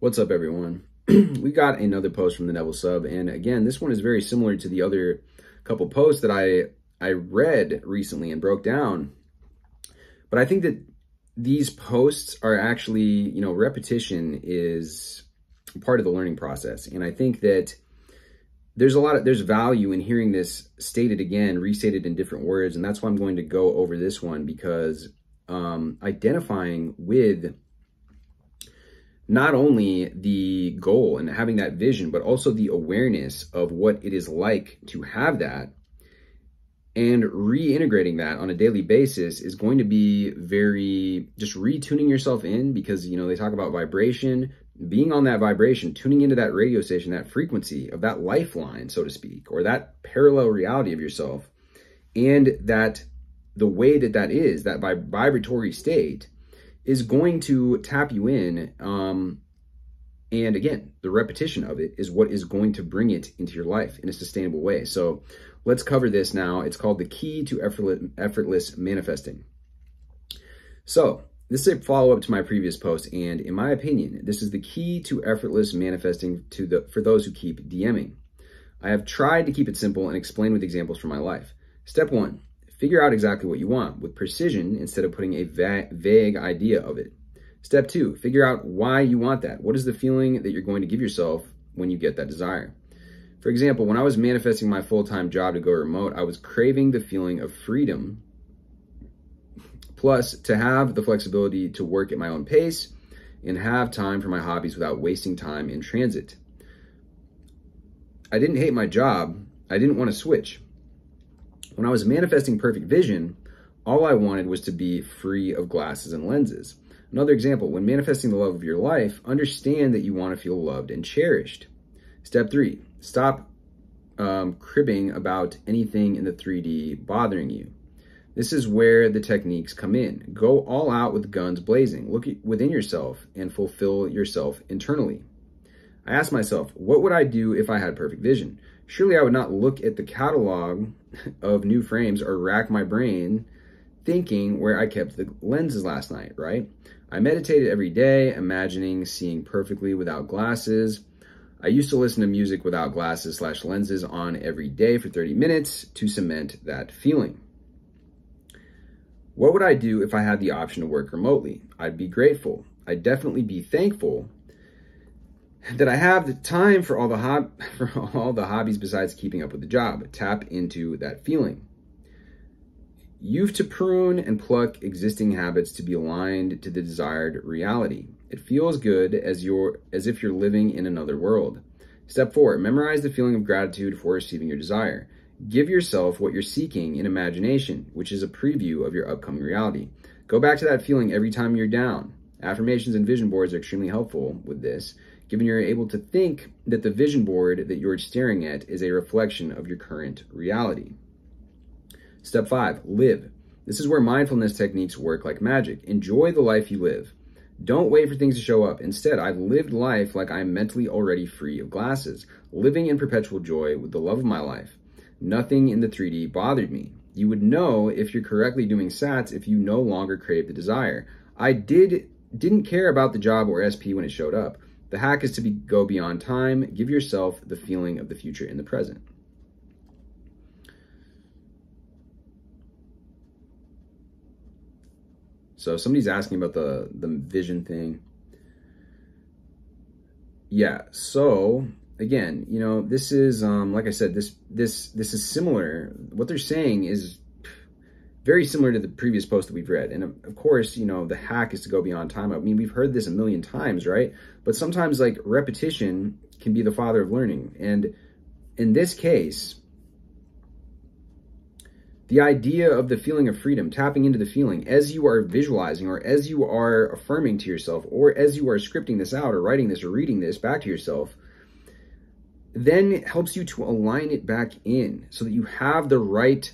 What's up, everyone? We got another post from the Neville Sub, and again, this one is very similar to the other couple posts that I read recently and broke down. But I think that these posts are actually, repetition is part of the learning process, and I think that there's value in hearing this stated again, restated in different words, and that's why I'm going to go over this one, because identifying with not only the goal and having that vision, but also the awareness of what it is like to have that, and reintegrating that on a daily basis is going to be very just retuning yourself in, because they talk about vibration, being on that vibration, tuning into that radio station, that frequency of that lifeline, so to speak, or that parallel reality of yourself, and that the way that is, that vibratory state is going to tap you in. And again, the repetition of it is what is going to bring it into your life in a sustainable way. So let's cover this now. It's called the key to effortless manifesting. So this is a follow-up to my previous post, and in my opinion, this is the key to effortless manifesting for those who keep DMing. I have tried to keep it simple and explain with examples from my life. Step 1. Figure out exactly what you want with precision instead of putting a vague idea of it. Step 2, figure out why you want that. What is the feeling that you're going to give yourself when you get that desire? For example, when I was manifesting my full-time job to go remote, I was craving the feeling of freedom, plus to have the flexibility to work at my own pace and have time for my hobbies without wasting time in transit. I didn't hate my job. I didn't want to switch. When I was manifesting perfect vision, all I wanted was to be free of glasses and lenses. Another example, when manifesting the love of your life, understand that you want to feel loved and cherished. Step 3, stop cribbing about anything in the 3D bothering you. This is where the techniques come in. Go all out with guns blazing. Look within yourself and fulfill yourself internally. I asked myself, what would I do if I had perfect vision? Surely I would not look at the catalog of new frames or rack my brain thinking where I kept the lenses last night, right? I meditated every day, imagining seeing perfectly without glasses. I used to listen to music without glasses/lenses on every day for 30 minutes to cement that feeling. What would I do if I had the option to work remotely? I'd be grateful. I'd definitely be thankful that I have the time for all the hobbies besides keeping up with the job. Tap into that feeling. You've to prune and pluck existing habits to be aligned to the desired reality. It feels good as if you're living in another world. Step 4, memorize the feeling of gratitude for receiving your desire. Give yourself what you're seeking in imagination, which is a preview of your upcoming reality. Go back to that feeling every time you're down. Affirmations and vision boards are extremely helpful with this, given you're able to think that the vision board that you're staring at is a reflection of your current reality. Step 5, live. This is where mindfulness techniques work like magic. Enjoy the life you live. Don't wait for things to show up. Instead, I've lived life like I'm mentally already free of glasses, living in perpetual joy with the love of my life. Nothing in the 3D bothered me. You would know if you're correctly doing SATs if you no longer crave the desire. I didn't care about the job or SP when it showed up. The hack is to go beyond time. Give yourself the feeling of the future in the present. So somebody's asking about the vision thing. Yeah, so again, this is like I said, this is similar. What they're saying is very similar to the previous post that we've read. And of course, the hack is to go beyond time. I mean, we've heard this a million times, right? But sometimes like repetition can be the father of learning. And in this case, the idea of the feeling of freedom, tapping into the feeling as you are visualizing, or as you are affirming to yourself, or as you are scripting this out or writing this or reading this back to yourself, then helps you to align it back in so that you have the right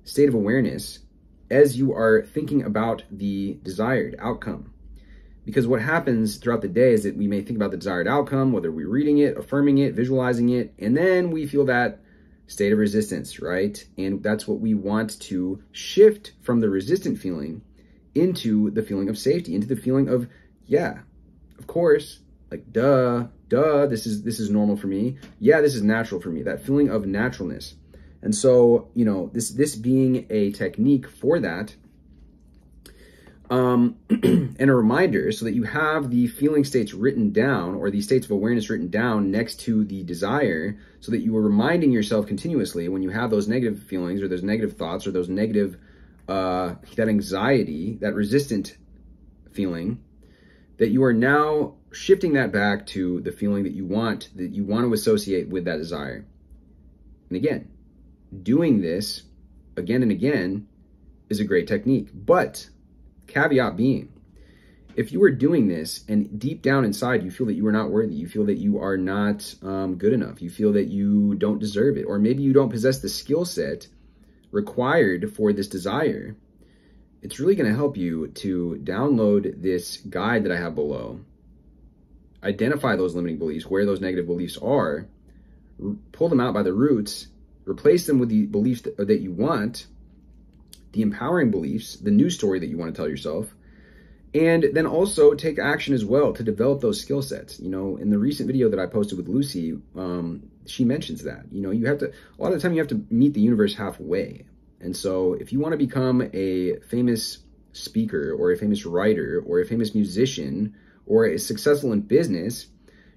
state of awareness as you are thinking about the desired outcome. Because what happens throughout the day is that we may think about the desired outcome, whether we're reading it, affirming it, visualizing it, and then we feel that state of resistance, right? And that's what we want to shift from the resistant feeling into the feeling of safety, into the feeling of, yeah, of course, Like, duh, this is normal for me. Yeah, this is natural for me. That feeling of naturalness. And so, you know, this being a technique for that, and a reminder so that you have the feeling states written down, or the states of awareness written down next to the desire, so that you are reminding yourself continuously when you have those negative feelings or those negative thoughts or those negative, that anxiety, that resistant feeling, that you are now shifting that back to the feeling that you want to associate with that desire. And again, doing this again and again is a great technique. But caveat being, if you are doing this and deep down inside you feel that you are not worthy, you feel that you are not good enough, you feel that you don't deserve it, or maybe you don't possess the skill set required for this desire, it's really going to help you to download this guide that I have below, identify those limiting beliefs, where those negative beliefs are, pull them out by the roots, replace them with the beliefs that you want, the empowering beliefs, the new story that you want to tell yourself, and then also take action as well to develop those skill sets. You know, in the recent video that I posted with Lucy, she mentions that, you know, you have to, a lot of the time you have to meet the universe halfway. And so if you want to become a famous speaker or a famous writer or a famous musician or a successful in business,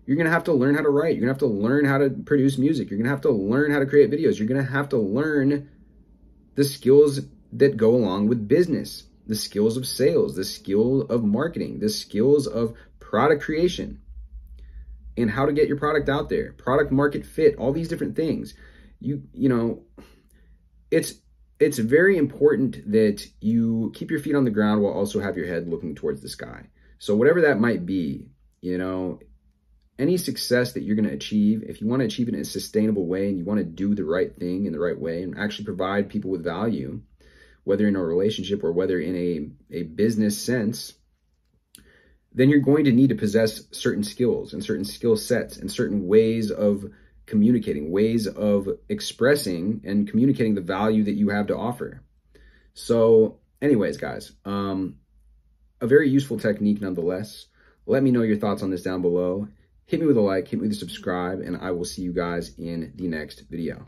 you're going to have to learn how to write. You're going to have to learn how to produce music. You're going to have to learn how to create videos. You're going to have to learn the skills that go along with business, the skills of sales, the skill of marketing, the skills of product creation, and how to get your product out there, product market fit, all these different things. You know, it's very important that you keep your feet on the ground while also have your head looking towards the sky. So whatever that might be, you know, any success that you're going to achieve, if you want to achieve it in a sustainable way and you want to do the right thing in the right way and actually provide people with value, whether in a relationship or whether in a business sense, then you're going to need to possess certain skills and certain skill sets and certain ways of communicating, ways of expressing and communicating the value that you have to offer. So anyways, guys, a very useful technique nonetheless. Let me know your thoughts on this down below. Hit me with a like, hit me with a subscribe, and I will see you guys in the next video.